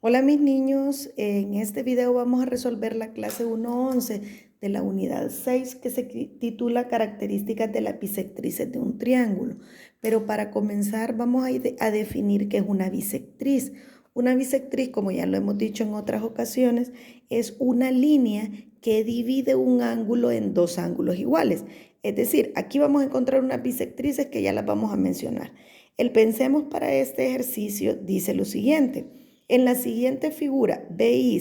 Hola mis niños, en este video vamos a resolver la clase 1.11 de la unidad 6 que se titula Características de las bisectrices de un triángulo. Pero para comenzar vamos a definir qué es una bisectriz. Una bisectriz, como ya lo hemos dicho en otras ocasiones, es una línea que divide un ángulo en dos ángulos iguales. Es decir, aquí vamos a encontrar unas bisectrices que ya las vamos a mencionar. El pensemos para este ejercicio dice lo siguiente. En la siguiente figura, BI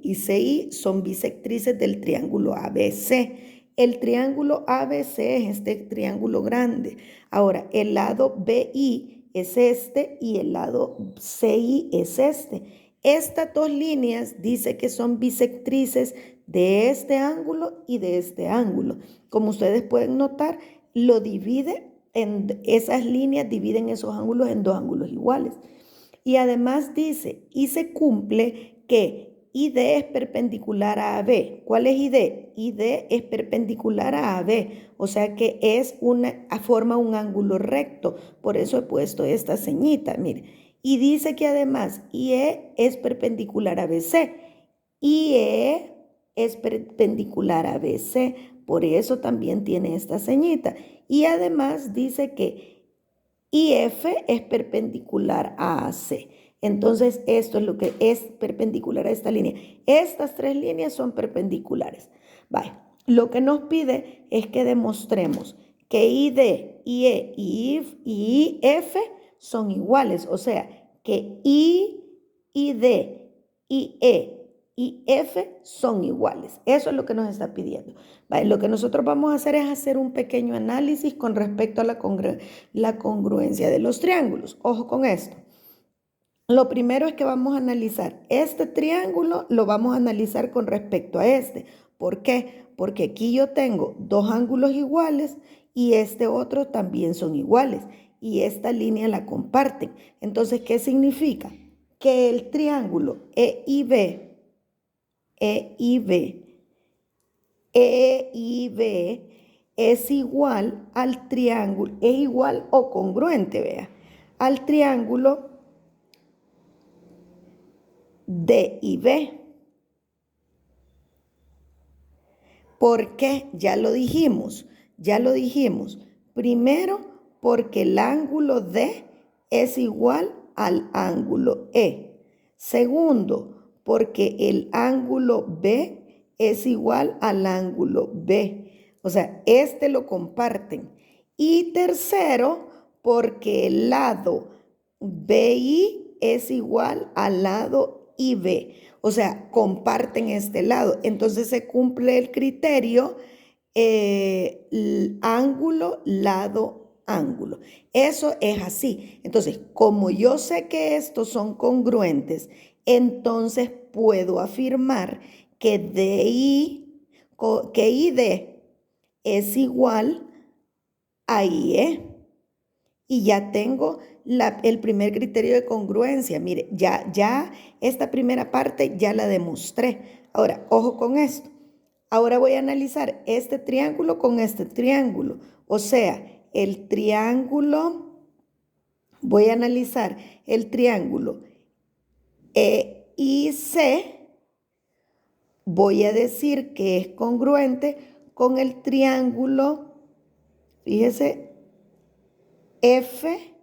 y CI son bisectrices del triángulo ABC. El triángulo ABC es este triángulo grande. Ahora, el lado BI es este y el lado CI es este. Estas dos líneas dice que son bisectrices de este ángulo y de este ángulo. Como ustedes pueden notar, lo divide en esas líneas, dividen esos ángulos en dos ángulos iguales. Y además dice, y se cumple que ID es perpendicular a AB. ¿Cuál es ID? ID es perpendicular a AB, o sea que forma un ángulo recto. Por eso he puesto esta ceñita, mire. Y dice que además IE es perpendicular a BC. IE es perpendicular a BC, por eso también tiene esta ceñita. Y además dice que y F es perpendicular a AC. Entonces, esto es lo que es perpendicular a esta línea. Estas tres líneas son perpendiculares. Vale. Lo que nos pide es que demostremos que ID, IE y IF son iguales. O sea, que ID, IE y F son iguales. Eso es lo que nos está pidiendo. Vale, lo que nosotros vamos a hacer es hacer un pequeño análisis con respecto a la congruencia de los triángulos. Ojo con esto. Lo primero es que vamos a analizar este triángulo, lo vamos a analizar con respecto a este. ¿Por qué? Porque aquí yo tengo dos ángulos iguales y este otro también son iguales y esta línea la comparten. Entonces, ¿qué significa? Que el triángulo EIB es igual al triángulo, es igual o congruente, vea, al triángulo DIB. ¿Por qué? Ya lo dijimos. Primero, porque el ángulo D es igual al ángulo E. Segundo, porque el ángulo B es igual al ángulo B. O sea, este lo comparten. Y tercero, porque el lado BI es igual al lado IB. O sea, comparten este lado. Entonces se cumple el criterio ángulo, lado, ángulo. Eso es así. Entonces, como yo sé que estos son congruentes, entonces puedo afirmar que que ID es igual a IE. Y ya tengo el primer criterio de congruencia. Mire, ya esta primera parte ya la demostré. Ahora, ojo con esto. Ahora voy a analizar este triángulo con este triángulo. O sea, el triángulo, voy a analizar el triángulo EIC. Voy a decir que es congruente con el triángulo, fíjese, F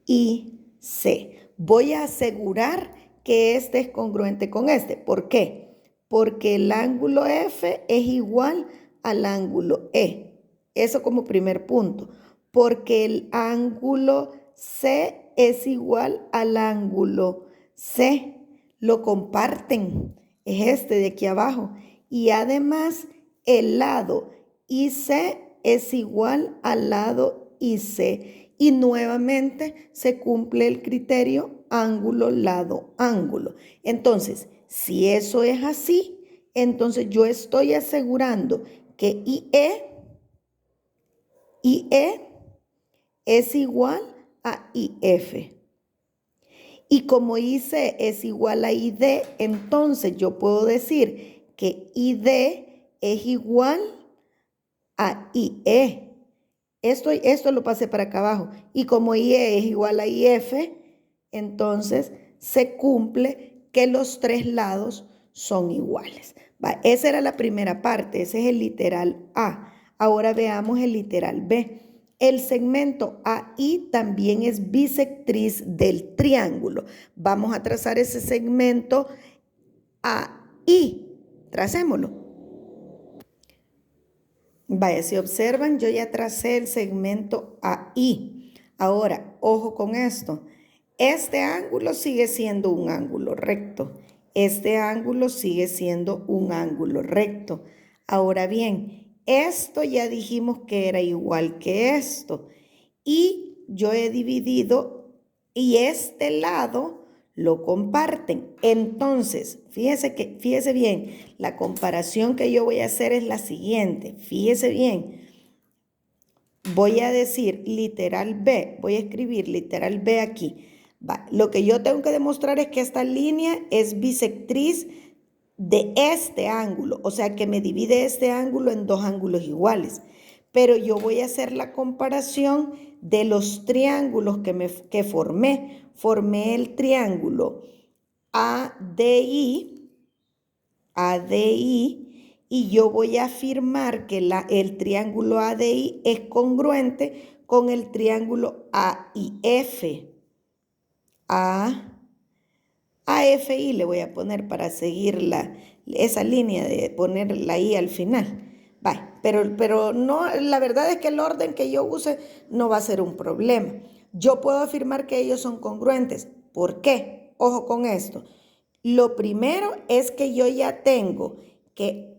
y C. Voy a asegurar que este es congruente con este. ¿Por qué? Porque el ángulo F es igual al ángulo E. Eso como primer punto. Porque el ángulo C es igual al ángulo C. Lo comparten. Es este de aquí abajo. Y además el lado IC es igual al lado IC. Y nuevamente se cumple el criterio ángulo, lado, ángulo. Entonces, si eso es así, entonces yo estoy asegurando que IE es igual a IF. Y como IC es igual a ID, entonces yo puedo decir que ID es igual a IE. Esto lo pasé para acá abajo. Y como IE es igual a IF, entonces se cumple que los tres lados son iguales. Va, esa era la primera parte, ese es el literal A. Ahora veamos el literal B. El segmento AI también es bisectriz del triángulo. Vamos a trazar ese segmento AI. Tracémoslo. Vaya, si observan, yo ya tracé el segmento AI. Ahora, ojo con esto. Este ángulo sigue siendo un ángulo recto. Este ángulo sigue siendo un ángulo recto. Ahora bien, esto ya dijimos que era igual que esto. Y yo he dividido y este lado lo comparten. Entonces, fíjese bien, la comparación que yo voy a hacer es la siguiente. Fíjese bien. Voy a decir literal B, voy a escribir literal B aquí. Va. Lo que yo tengo que demostrar es que esta línea es bisectriz de este ángulo, o sea que me divide este ángulo en dos ángulos iguales. Pero yo voy a hacer la comparación de los triángulos que formé. Formé el triángulo ADI, y yo voy a afirmar que el triángulo ADI es congruente con el triángulo AIF. AFI le voy a poner para seguir esa línea de poner la I al final. Vale, pero no, la verdad es que el orden que yo use no va a ser un problema. Yo puedo afirmar que ellos son congruentes. ¿Por qué? Ojo con esto. Lo primero es que yo ya tengo que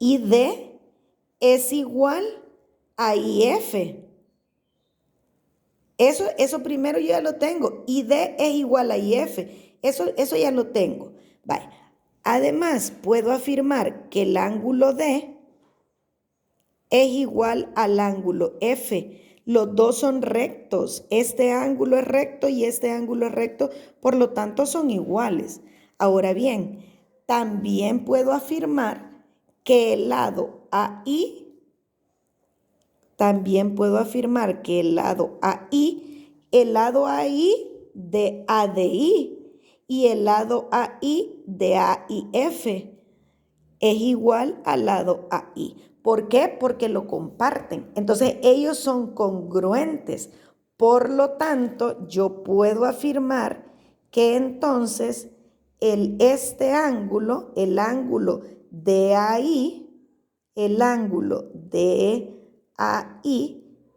ID es igual a IF. Eso primero yo ya lo tengo. ID es igual a IF. Eso ya lo tengo. Vale. Además, puedo afirmar que el ángulo D es igual al ángulo F. Los dos son rectos. Este ángulo es recto y este ángulo es recto, por lo tanto son iguales. Ahora bien, también puedo afirmar que el lado AI, el lado AI de ADI y el lado AI de AIF es igual al lado AI. ¿Por qué? Porque lo comparten. Entonces, ellos son congruentes. Por lo tanto, yo puedo afirmar que entonces este ángulo, el ángulo de AI,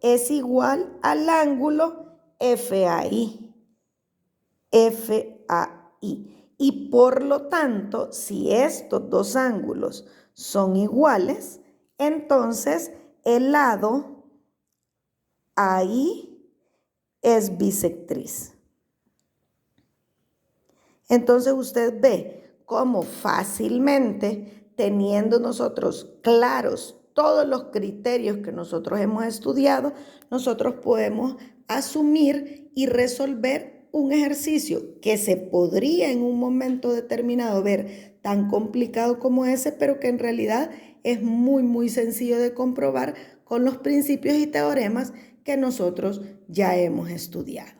es igual al ángulo FAI. Y por lo tanto, si estos dos ángulos son iguales, entonces el lado AI es bisectriz. Entonces usted ve cómo fácilmente, teniendo nosotros claros todos los criterios que nosotros hemos estudiado, nosotros podemos asumir y resolver un ejercicio que se podría en un momento determinado ver tan complicado como ese, pero que en realidad es muy, muy sencillo de comprobar con los principios y teoremas que nosotros ya hemos estudiado.